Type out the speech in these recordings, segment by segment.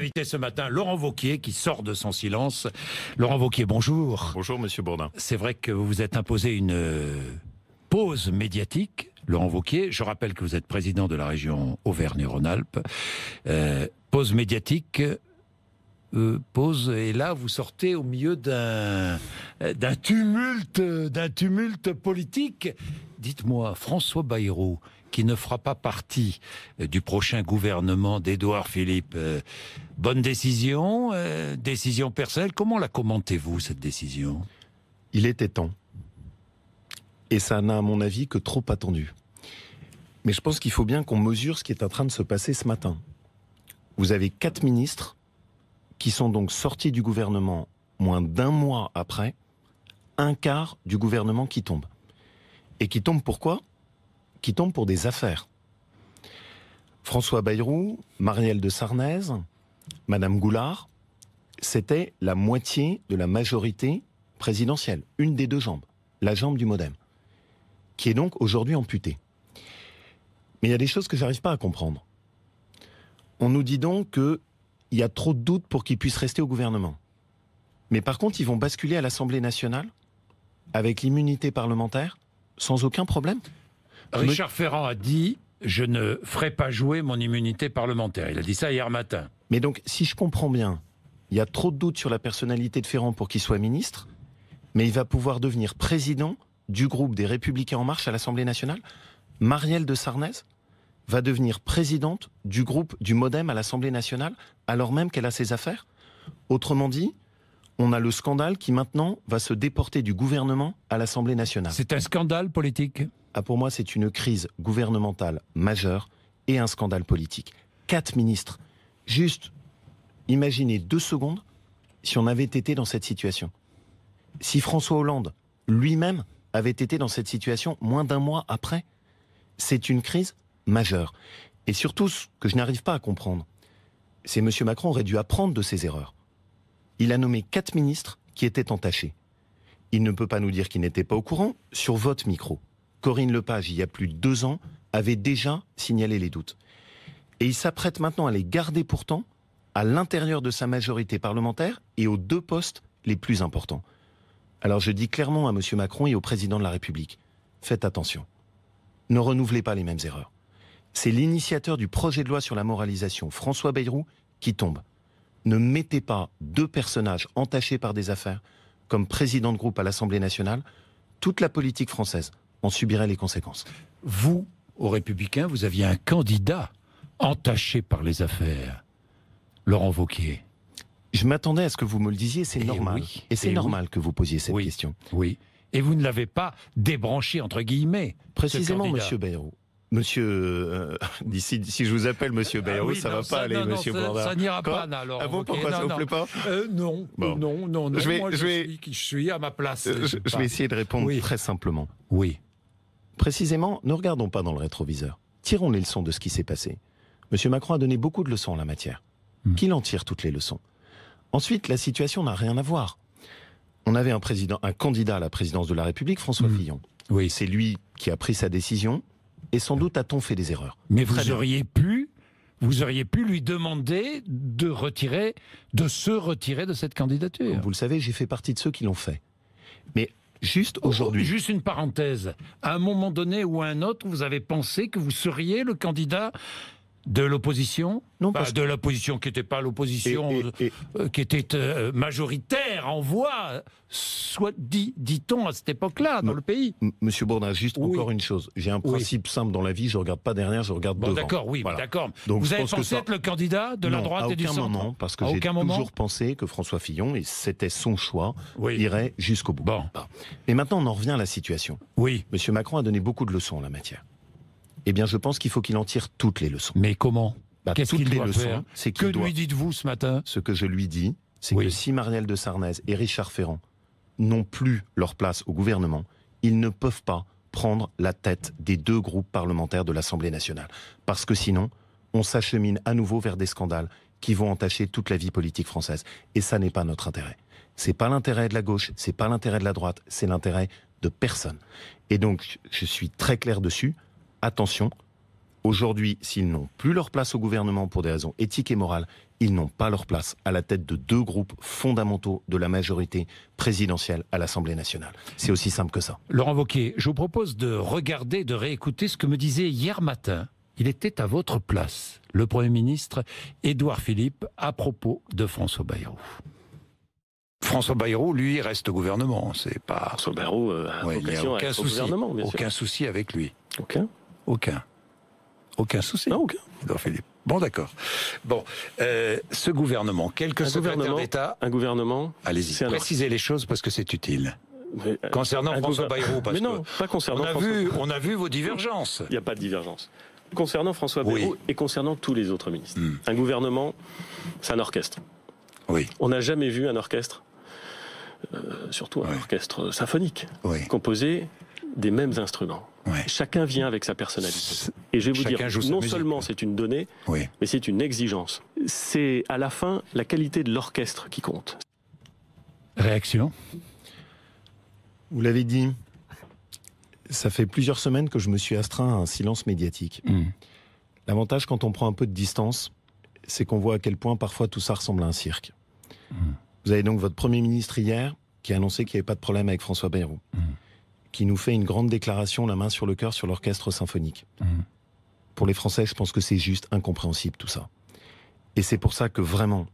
Invité ce matin, Laurent Wauquiez, qui sort de son silence. Laurent Wauquiez, bonjour. Bonjour, monsieur Bourdin. C'est vrai que vous vous êtes imposé une pause médiatique, Laurent Wauquiez. Je rappelle que vous êtes président de la région Auvergne-Rhône-Alpes. Pause médiatique, pause, et là, vous sortez au milieu d'un tumulte politique. Dites-moi, François Bayrou, qui ne fera pas partie du prochain gouvernement d'Édouard Philippe. Bonne décision, décision personnelle. Comment la commentez-vous, cette décision ? Il était temps. Et ça n'a, à mon avis, que trop attendu. Mais je pense qu'il faut bien qu'on mesure ce qui est en train de se passer ce matin. Vous avez 4 ministres qui sont donc sortis du gouvernement moins d'un mois après, un quart du gouvernement qui tombe. Et qui tombe pourquoi ? Qui tombe pour des affaires. François Bayrou, Marielle de Sarnez, Madame Goulard, c'était la moitié de la majorité présidentielle. Une des deux jambes, la jambe du MoDem, qui est donc aujourd'hui amputée. Mais il y a des choses que j'arrive pas à comprendre. On nous dit donc qu'il y a trop de doutes pour qu'ils puissent rester au gouvernement. Mais par contre, ils vont basculer à l'Assemblée nationale avec l'immunité parlementaire sans aucun problème. Richard Ferrand a dit « Je ne ferai pas jouer mon immunité parlementaire ». Il a dit ça hier matin. Mais donc, si je comprends bien, il y a trop de doutes sur la personnalité de Ferrand pour qu'il soit ministre, mais il va pouvoir devenir président du groupe des Républicains En Marche à l'Assemblée nationale. Marielle de Sarnez va devenir présidente du groupe du MoDem à l'Assemblée nationale, alors même qu'elle a ses affaires. Autrement dit, on a le scandale qui maintenant va se déporter du gouvernement à l'Assemblée nationale. C'est un scandale politique ? Ah, pour moi, c'est une crise gouvernementale majeure et un scandale politique. 4 ministres. Juste, imaginez 2 secondes si on avait été dans cette situation. Si François Hollande, lui-même, avait été dans cette situation moins d'un mois après. C'est une crise majeure. Et surtout, ce que je n'arrive pas à comprendre, c'est M. Macron aurait dû apprendre de ses erreurs. Il a nommé 4 ministres qui étaient entachés. Il ne peut pas nous dire qu'il n'était pas au courant sur votre micro. Corinne Lepage, il y a plus de 2 ans, avait déjà signalé les doutes. Et il s'apprête maintenant à les garder pourtant à l'intérieur de sa majorité parlementaire et aux 2 postes les plus importants. Alors je dis clairement à M. Macron et au président de la République, faites attention. Ne renouvelez pas les mêmes erreurs. C'est l'initiateur du projet de loi sur la moralisation, François Bayrou, qui tombe. Ne mettez pas 2 personnages entachés par des affaires comme président de groupe à l'Assemblée nationale. Toute la politique française en subirait les conséquences. Vous, aux Républicains, vous aviez un candidat entaché par les affaires, Laurent Wauquiez. Je m'attendais à ce que vous me le disiez, c'est normal. Oui, et c'est normal que vous posiez cette question. Oui, et vous ne l'avez pas débranché, entre guillemets. Précisément, monsieur Bayrou. Monsieur, si je vous appelle monsieur Bayrou, ça va pas aller, monsieur Bourdin. Ça n'ira pas, alors. Ah bon, pourquoi ça vous plaît pas ? Non, bon. non. Je suis qui je suis à ma place. Je vais essayer de répondre très simplement. Oui. Précisément, ne regardons pas dans le rétroviseur. Tirons les leçons de ce qui s'est passé. Monsieur Macron a donné beaucoup de leçons en la matière. Qu'il en tire toutes les leçons. Ensuite, la situation n'a rien à voir. On avait un candidat à la présidence de la République, François Fillon. Oui. C'est lui qui a pris sa décision, et sans doute a-t-on fait des erreurs. Mais vous auriez pu lui demander de se retirer de cette candidature. Comme vous le savez, j'ai fait partie de ceux qui l'ont fait. Mais juste aujourd'hui... Juste une parenthèse. À un moment donné ou à un autre, vous avez pensé que vous seriez le candidat de l'opposition ? Non, de l'opposition qui n'était pas l'opposition, qui était majoritaire en voix, soit dit-on à cette époque-là, dans le pays. Monsieur Bourdin, juste encore une chose. J'ai un principe simple dans la vie, je ne regarde pas derrière, je regarde devant. D'accord, voilà. D'accord. Donc, vous avez pensé être le candidat de la droite et du centre ? À aucun moment, parce que j'ai toujours pensé que François Fillon, et c'était son choix, irait jusqu'au bout. Bon. Et maintenant, on en revient à la situation. Oui. Monsieur Macron a donné beaucoup de leçons en la matière. Eh bien, je pense qu'il faut qu'il en tire toutes les leçons. Mais comment ? Qu'est-ce qu'il doit faire ? Que lui dites-vous ce matin ? Ce que je lui dis, c'est que si Marielle de Sarnez et Richard Ferrand n'ont plus leur place au gouvernement, ils ne peuvent pas prendre la tête des 2 groupes parlementaires de l'Assemblée nationale. Parce que sinon, on s'achemine à nouveau vers des scandales qui vont entacher toute la vie politique française. Et ça n'est pas notre intérêt. C'est pas l'intérêt de la gauche, c'est pas l'intérêt de la droite, c'est l'intérêt de personne. Et donc, je suis très clair dessus. Attention, aujourd'hui, s'ils n'ont plus leur place au gouvernement pour des raisons éthiques et morales, ils n'ont pas leur place à la tête de 2 groupes fondamentaux de la majorité présidentielle à l'Assemblée nationale. C'est aussi simple que ça. Laurent Wauquiez, je vous propose de regarder, de réécouter ce que me disait hier matin. Il était à votre place, le Premier ministre Édouard Philippe, à propos de François Bayrou. François Bayrou, lui, reste au gouvernement. C'est pas... François Bayrou a vocation à être au gouvernement, bien sûr. Aucun souci avec lui. Aucun souci. Non, aucun. Édouard Philippe. Bon, d'accord. Bon, ce gouvernement, quelques secrétaires d'État... Un gouvernement... Allez-y, précisez les choses parce que c'est utile. Concernant François Bayrou, parce mais non, pas concernant on a vu vos divergences. Il n'y a pas de divergence. Concernant François Bayrou et concernant tous les autres ministres. Un gouvernement, c'est un orchestre. Oui. On n'a jamais vu un orchestre, surtout un orchestre symphonique, composé des mêmes instruments. Chacun vient avec sa personnalité. Et je vais vous dire, non seulement c'est une donnée, mais c'est une exigence. C'est à la fin la qualité de l'orchestre qui compte. Réaction ? Vous l'avez dit, ça fait plusieurs semaines que je me suis astreint à un silence médiatique. L'avantage quand on prend un peu de distance, c'est qu'on voit à quel point parfois tout ça ressemble à un cirque. Vous avez donc votre Premier ministre hier qui a annoncé qu'il n'y avait pas de problème avec François Bayrou, qui nous fait une grande déclaration, la main sur le cœur, sur l'orchestre symphonique. Pour les Français, je pense que c'est juste incompréhensible tout ça. Et c'est pour ça que vraiment,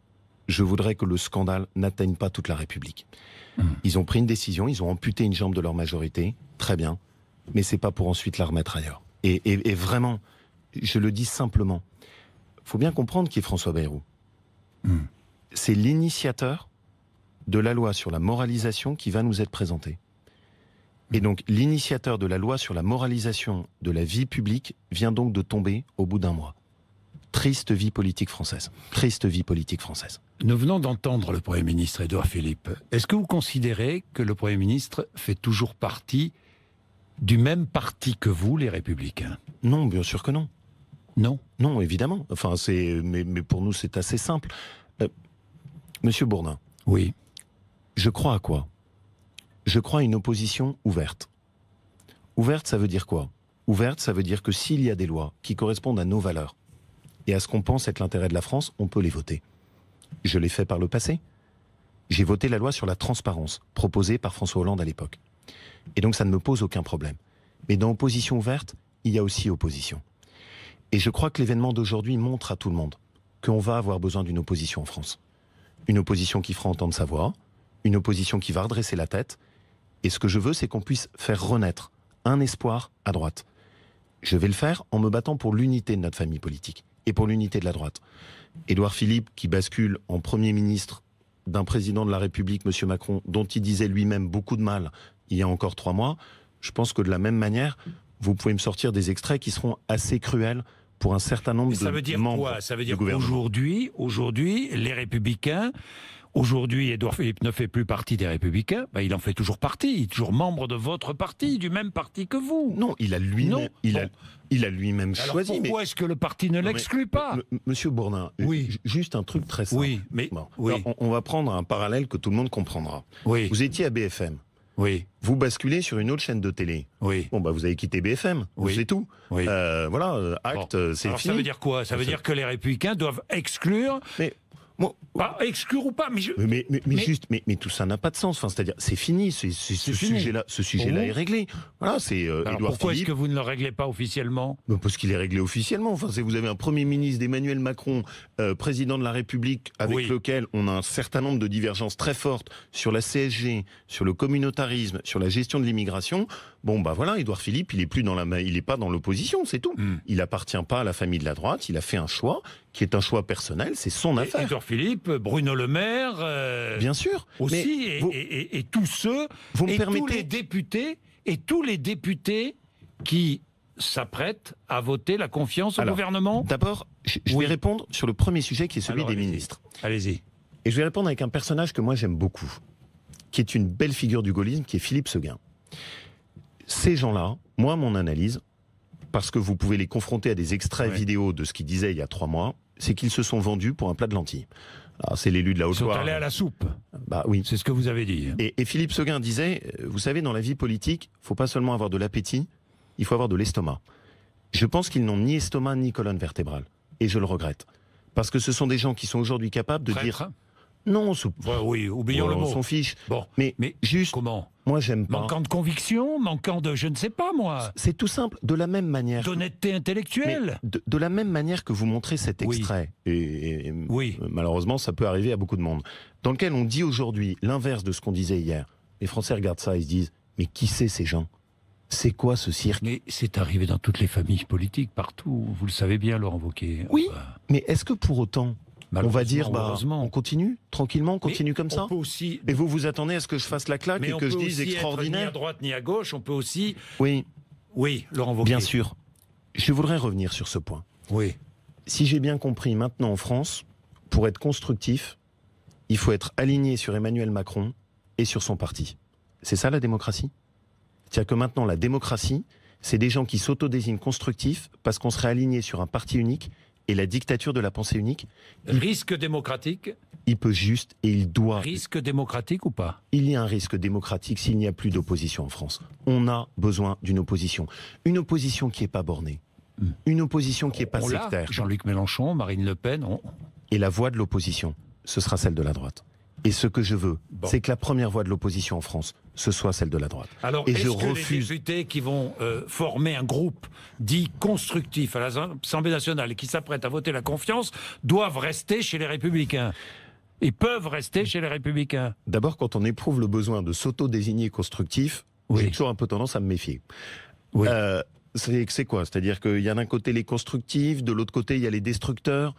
je voudrais que le scandale n'atteigne pas toute la République. Ils ont pris une décision, ils ont amputé une jambe de leur majorité, très bien, mais c'est pas pour ensuite la remettre ailleurs. Et vraiment, je le dis simplement, il faut bien comprendre qui est François Bayrou. C'est l'initiateur de la loi sur la moralisation qui va nous être présentée. Et donc, l'initiateur de la loi sur la moralisation de la vie publique vient donc de tomber au bout d'un mois. Triste vie politique française. Triste vie politique française. Nous venons d'entendre le Premier ministre Édouard Philippe. Est-ce que vous considérez que le Premier ministre fait toujours partie du même parti que vous, les Républicains ? Non, bien sûr que non. Non ? Non, évidemment. Enfin, mais pour nous, c'est assez simple. Monsieur Bourdin. Oui. Je crois à quoi ? Je crois à une opposition ouverte. Ouverte, ça veut dire quoi ? Ouverte, ça veut dire que s'il y a des lois qui correspondent à nos valeurs et à ce qu'on pense être l'intérêt de la France, on peut les voter. Je l'ai fait par le passé. J'ai voté la loi sur la transparence, proposée par François Hollande à l'époque. Et donc ça ne me pose aucun problème. Mais dans opposition ouverte, il y a aussi opposition. Et je crois que l'événement d'aujourd'hui montre à tout le monde qu'on va avoir besoin d'une opposition en France. Une opposition qui fera entendre sa voix, une opposition qui va redresser la tête. Et ce que je veux, c'est qu'on puisse faire renaître un espoir à droite. Je vais le faire en me battant pour l'unité de notre famille politique et pour l'unité de la droite. Édouard Philippe, qui bascule en Premier ministre d'un président de la République, M. Macron, dont il disait lui-même beaucoup de mal il y a encore 3 mois, je pense que de la même manière, vous pouvez me sortir des extraits qui seront assez cruels pour un certain nombre de membres du gouvernement. Ça veut dire qu'aujourd'hui, les Républicains... Aujourd'hui, Édouard Philippe ne fait plus partie des Républicains. Ben, il en fait toujours partie. Il est toujours membre de votre parti, du même parti que vous. Non, il a lui-même choisi. Alors pourquoi est-ce que le parti ne l'exclut pas ? Monsieur Bourdin, juste un truc très simple. Oui, mais Alors, on va prendre un parallèle que tout le monde comprendra. Oui. Vous étiez à BFM. Oui. Vous basculez sur une autre chaîne de télé. Oui. Bon, bah vous avez quitté BFM. Oui. C'est tout. Oui. Voilà, acte, c'est alors fini. Ça veut dire quoi ? Ça veut dire que les Républicains doivent exclure. Mais pas exclure ou pas, mais tout ça n'a pas de sens. Enfin, c'est-à-dire, c'est fini. Ce sujet-là est réglé. Voilà, c'est Édouard pourquoi Philippe. est-ce que vous ne le réglez pas officiellement ? Parce qu'il est réglé officiellement. Enfin, vous avez un Premier ministre d'Emmanuel Macron, président de la République, avec lequel on a un certain nombre de divergences très fortes sur la CSG, sur le communautarisme, sur la gestion de l'immigration. Bon, bah voilà, Édouard Philippe, il est pas dans l'opposition, c'est tout. Il appartient pas à la famille de la droite. Il a fait un choix qui est un choix personnel. C'est son affaire. Édouard Philippe, Bruno Le Maire, bien sûr, aussi, et tous ceux, vous me et permettez... tous les députés qui s'apprêtent à voter la confiance au gouvernement. D'abord, je vais répondre sur le premier sujet qui est celui des ministres. Allez-y. Et je vais répondre avec un personnage que moi j'aime beaucoup, qui est une belle figure du gaullisme, qui est Philippe Séguin. Ces gens-là, moi, mon analyse, parce que vous pouvez les confronter à des extraits vidéo de ce qu'ils disaient il y a 3 mois, c'est qu'ils se sont vendus pour un plat de lentilles. Alors, c'est l'élu de la Haute-Loire. Ils sont allés à la soupe. Bah oui. C'est ce que vous avez dit. Et Philippe Séguin disait, vous savez, dans la vie politique, il ne faut pas seulement avoir de l'appétit, il faut avoir de l'estomac. Je pense qu'ils n'ont ni estomac ni colonne vertébrale. Et je le regrette. Parce que ce sont des gens qui sont aujourd'hui capables de dire... Non, oui, oublions le mot. On s'en fiche. Bon, mais juste... Comment ? Moi, j'aime pas. Manquant de conviction, manquant de... je ne sais pas, moi. C'est tout simple. De la même manière... D'honnêteté intellectuelle. De la même manière que vous montrez cet extrait, et malheureusement, ça peut arriver à beaucoup de monde, dans lequel on dit aujourd'hui l'inverse de ce qu'on disait hier. Les Français regardent ça et se disent, mais qui c'est ces gens ? C'est quoi ce cirque ? Mais c'est arrivé dans toutes les familles politiques, partout. Vous le savez bien, Laurent Wauquiez. Oui, mais est-ce que pour autant... On va dire, on continue, tranquillement, on continue comme ça. Aussi... Et vous attendez à ce que je fasse la claque et que je dise extraordinaire ? Ni à droite ni à gauche, on peut aussi... Oui, Laurent Wauquiez. Bien sûr. Je voudrais revenir sur ce point. Oui. Si j'ai bien compris, maintenant en France, pour être constructif, il faut être aligné sur Emmanuel Macron et sur son parti. C'est ça la démocratie ? C'est-à-dire que maintenant, la démocratie, c'est des gens qui s'autodésignent constructifs parce qu'on serait aligné sur un parti unique. Et la dictature de la pensée unique... Risque démocratique ? Il peut juste et il doit... Risque démocratique ou pas ? Il y a un risque démocratique s'il n'y a plus d'opposition en France. On a besoin d'une opposition. Une opposition qui n'est pas bornée. Une opposition qui n'est pas sectaire. Jean-Luc Mélenchon, Marine Le Pen... Et la voix de l'opposition, ce sera celle de la droite. Et ce que je veux, c'est que la première voix de l'opposition en France, ce soit celle de la droite. Alors, et est-ce que les députés qui vont former un groupe dit constructif à l'Assemblée nationale et qui s'apprêtent à voter la confiance doivent rester chez les Républicains ? Ils peuvent rester chez les Républicains. D'abord, quand on éprouve le besoin de s'auto-désigner constructif, j'ai toujours un peu tendance à me méfier. Oui. C'est quoi ? C'est-à-dire qu'il y a d'un côté les constructifs, de l'autre côté il y a les destructeurs ?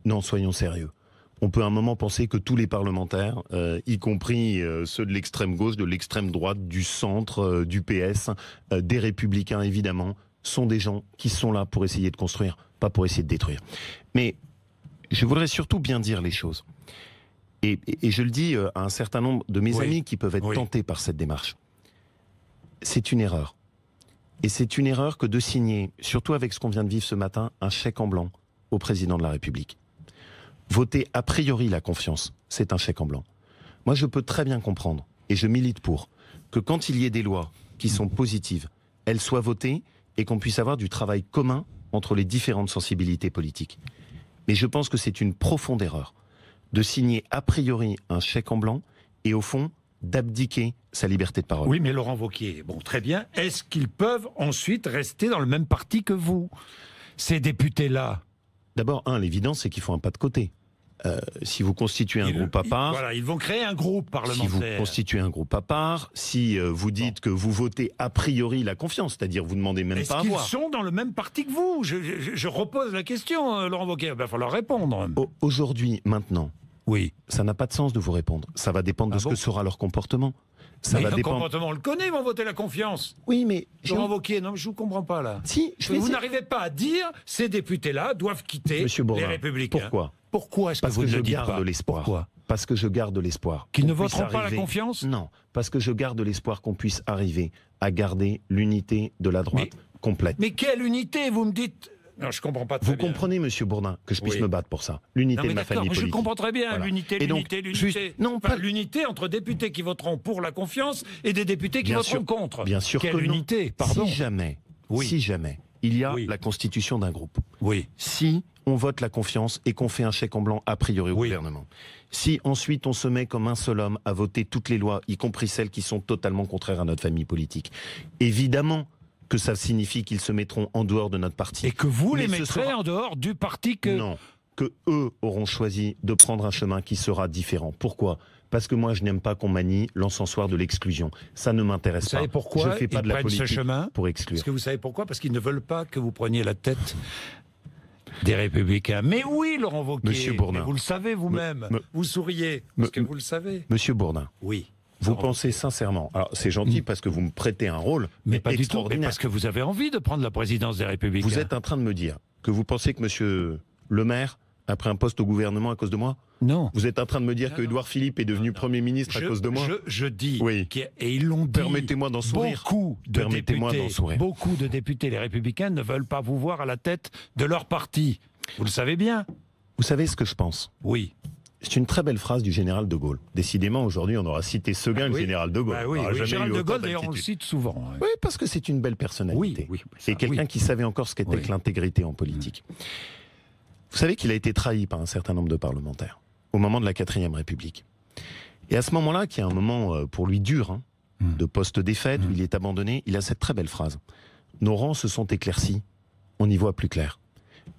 Non, soyons sérieux. On peut à un moment penser que tous les parlementaires, y compris ceux de l'extrême gauche, de l'extrême droite, du centre, du PS, des Républicains évidemment, sont des gens qui sont là pour essayer de construire, pas pour essayer de détruire. Mais je voudrais surtout bien dire les choses. Et je le dis à un certain nombre de mes amis qui peuvent être tentés par cette démarche. C'est une erreur. Et c'est une erreur que de signer, surtout avec ce qu'on vient de vivre ce matin, un chèque en blanc au président de la République. Voter a priori la confiance, c'est un chèque en blanc. Moi, je peux très bien comprendre, et je milite pour, que quand il y ait des lois qui sont positives, elles soient votées et qu'on puisse avoir du travail commun entre les différentes sensibilités politiques. Mais je pense que c'est une profonde erreur de signer a priori un chèque en blanc et au fond d'abdiquer sa liberté de parole. Oui, mais Laurent Wauquiez, bon, très bien. Est-ce qu'ils peuvent ensuite rester dans le même parti que vous, ces députés-là ? D'abord, l'évidence, c'est qu'ils font un pas de côté. Si vous constituez un groupe à part... Voilà, ils vont créer un groupe parlementaire. Si vous constituez un groupe à part, si vous dites que vous votez a priori la confiance, c'est-à-dire vous demandez même pas à voir... Est-ce qu'ils sont dans le même parti que vous ? Je repose la question, Laurent Wauquiez, il va falloir répondre. Aujourd'hui, maintenant, ça n'a pas de sens de vous répondre. Ça va dépendre de ce que sera leur comportement. Ça va dépendre... comportement, on le connaît, ils vont voter la confiance. Oui, mais... Laurent Wauquiez, non, je ne vous comprends pas, là. Si, vous n'arrivez pas à dire, ces députés-là doivent quitter les Républicains. Pourquoi est-ce que vous ne le dites pas ? Pourquoi ? Parce que je garde l'espoir. Qu'ils ne voteront pas la confiance ? Non, parce que je garde l'espoir qu'on puisse arriver à garder l'unité de la droite complète. Mais quelle unité, vous me dites ? Non, je comprends pas très bien. Vous comprenez, Monsieur Bourdin, que je puisse me battre pour ça. L'unité de ma famille politique. Je comprends très bien, voilà. L'unité. Non, pas l'unité entre députés qui voteront pour la confiance et des députés qui voteront contre. Bien sûr que l'unité, pardon. Si jamais il y a la constitution d'un groupe. Si on vote la confiance et qu'on fait un chèque en blanc a priori au gouvernement. Si ensuite on se met comme un seul homme à voter toutes les lois, y compris celles qui sont totalement contraires à notre famille politique, évidemment que ça signifie qu'ils se mettront en dehors de notre parti. Et que vous les mettrez en dehors du parti que... Non, que eux auront choisi de prendre un chemin qui sera différent. Pourquoi ? Parce que moi, je n'aime pas qu'on manie l'encensoir de l'exclusion. Ça ne m'intéresse pas. Vous savez pourquoi je fais pas de la politique ce chemin pour exclure. Est-ce que vous savez pourquoi ? Parce qu'ils ne veulent pas que vous preniez la tête des Républicains. Mais oui, Laurent Wauquiez, Monsieur Bourdin, vous le savez vous-même. Vous souriez, parce que vous le savez. Monsieur Bourdin. Oui. Vous pensez sincèrement, alors c'est gentil parce que vous me prêtez un rôle mais pas extraordinaire. Du tout, mais parce que vous avez envie de prendre la présidence des Républicains. Vous êtes en train de me dire que vous pensez que Monsieur Le Maire a pris un poste au gouvernement à cause de moi ? Non. Vous êtes en train de me dire que Édouard Philippe est devenu Premier ministre à cause de moi ? Je dis, et ils l'ont dit, permettez-moi d'en sourire. Beaucoup de députés, les Républicains, ne veulent pas vous voir à la tête de leur parti. Vous le savez bien. Vous savez ce que je pense ? Oui. C'est une très belle phrase du général de Gaulle. Décidément, aujourd'hui, on aura cité Seguin, le général de Gaulle. Le général de Gaulle, d'ailleurs, on le cite souvent. Oui, parce que c'est une belle personnalité. C'est quelqu'un qui savait encore ce qu'était que l'intégrité en politique. Vous savez qu'il a été trahi par un certain nombre de parlementaires au moment de la 4e République. Et à ce moment-là, qui est un moment pour lui dur, de post-défaite, où il est abandonné, il a cette très belle phrase. « Nos rangs se sont éclaircis, on y voit plus clair. »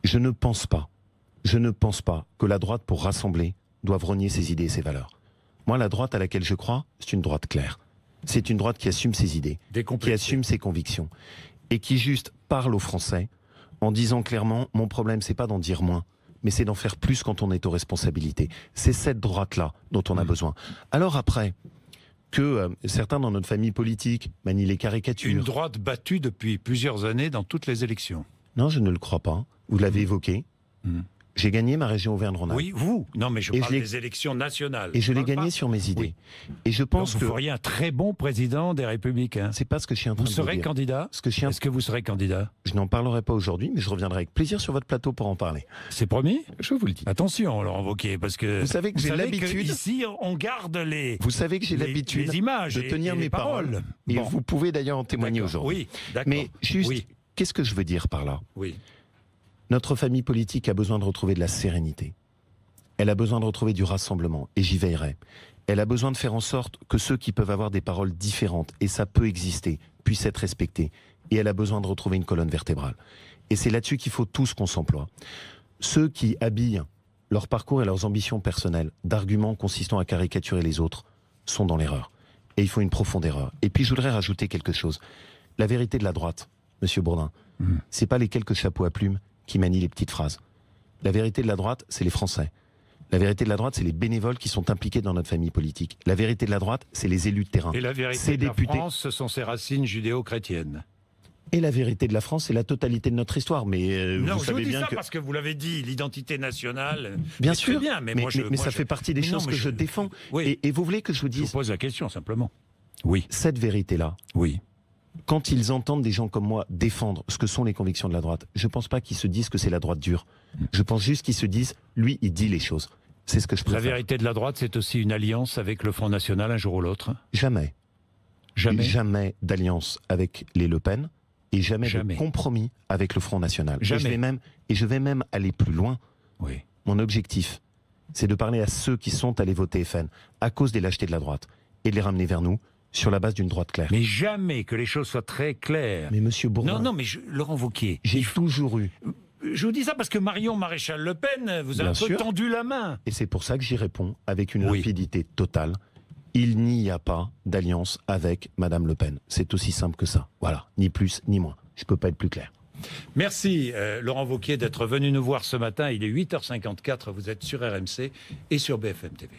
Je ne pense pas que la droite, pour rassembler, doive renier ses idées et ses valeurs. Moi, la droite à laquelle je crois, c'est une droite claire. C'est une droite qui assume ses idées, qui assume ses convictions, et qui juste parle aux Français en disant clairement, mon problème, c'est pas d'en dire moins, mais c'est d'en faire plus quand on est aux responsabilités. C'est cette droite-là dont on a besoin. Alors après, que certains dans notre famille politique manient les caricatures... Une droite battue depuis plusieurs années dans toutes les élections. Non, je ne le crois pas. Vous l'avez évoqué. J'ai gagné ma région Auvergne-Rhône-Alpes. Oui, vous. Non, mais je parle des élections nationales. Et je l'ai gagné sur mes idées. Oui. Et je pense que... Vous feriez un très bon président des Républicains. C'est pas ce que je suis en train de vous dire. Vous serez candidat ? Est-ce que vous serez candidat ? Je n'en parlerai pas aujourd'hui, mais je reviendrai avec plaisir sur votre plateau pour en parler. C'est promis ? Je vous le dis. Attention, Laurent Wauquiez, parce que... Vous savez que j'ai l'habitude... Ici, on garde les... Vous savez que j'ai l'habitude les images de tenir mes paroles. Et bon. Vous pouvez d'ailleurs en témoigner aujourd'hui. Oui, d'accord. Mais juste, qu'est-ce que je veux dire par là ? Oui. Notre famille politique a besoin de retrouver de la sérénité. Elle a besoin de retrouver du rassemblement, et j'y veillerai. Elle a besoin de faire en sorte que ceux qui peuvent avoir des paroles différentes, et ça peut exister, puissent être respectés. Et elle a besoin de retrouver une colonne vertébrale. Et c'est là-dessus qu'il faut tous qu'on s'emploie. Ceux qui habillent leur parcours et leurs ambitions personnelles d'arguments consistant à caricaturer les autres sont dans l'erreur. Et il faut une profonde erreur. Et puis je voudrais rajouter quelque chose. La vérité de la droite, Monsieur Bourdin, c'est pas les quelques chapeaux à plumes qui manient les petites phrases. La vérité de la droite, c'est les Français. La vérité de la droite, c'est les bénévoles qui sont impliqués dans notre famille politique. La vérité de la droite, c'est les élus de terrain. Et la vérité de la France, ce sont ses racines judéo-chrétiennes. Et la vérité de la France, c'est la totalité de notre histoire. Mais non, vous savez bien ça parce que vous l'avez dit, l'identité nationale. Bien sûr, bien, mais ça fait partie des choses que je défends. Oui. Et vous voulez que je vous dise... Je vous pose la question, simplement. Oui. Cette vérité-là, oui. Quand ils entendent des gens comme moi défendre ce que sont les convictions de la droite, je ne pense pas qu'ils se disent que c'est la droite dure. Je pense juste qu'ils se disent, lui, il dit les choses. C'est ce que je préfère. La vérité de la droite, c'est aussi une alliance avec le Front National un jour ou l'autre ? Jamais. Jamais d'alliance avec les Le Pen et jamais de compromis avec le Front National. Jamais. Et je vais même aller plus loin. Oui. Mon objectif, c'est de parler à ceux qui sont allés voter FN à cause des lâchetés de la droite et de les ramener vers nous sur la base d'une droite claire. Mais jamais que les choses soient très claires. Mais Monsieur Bourdin... Non, mais Laurent Wauquiez... J'ai toujours eu... Je vous dis ça parce que Marion Maréchal Le Pen vous a un peu tendu la main. Et c'est pour ça que j'y réponds avec une rapidité totale. Il n'y a pas d'alliance avec Madame Le Pen. C'est aussi simple que ça. Voilà, ni plus ni moins. Je ne peux pas être plus clair. Merci Laurent Wauquiez d'être venu nous voir ce matin. Il est 8h54, vous êtes sur RMC et sur BFM TV.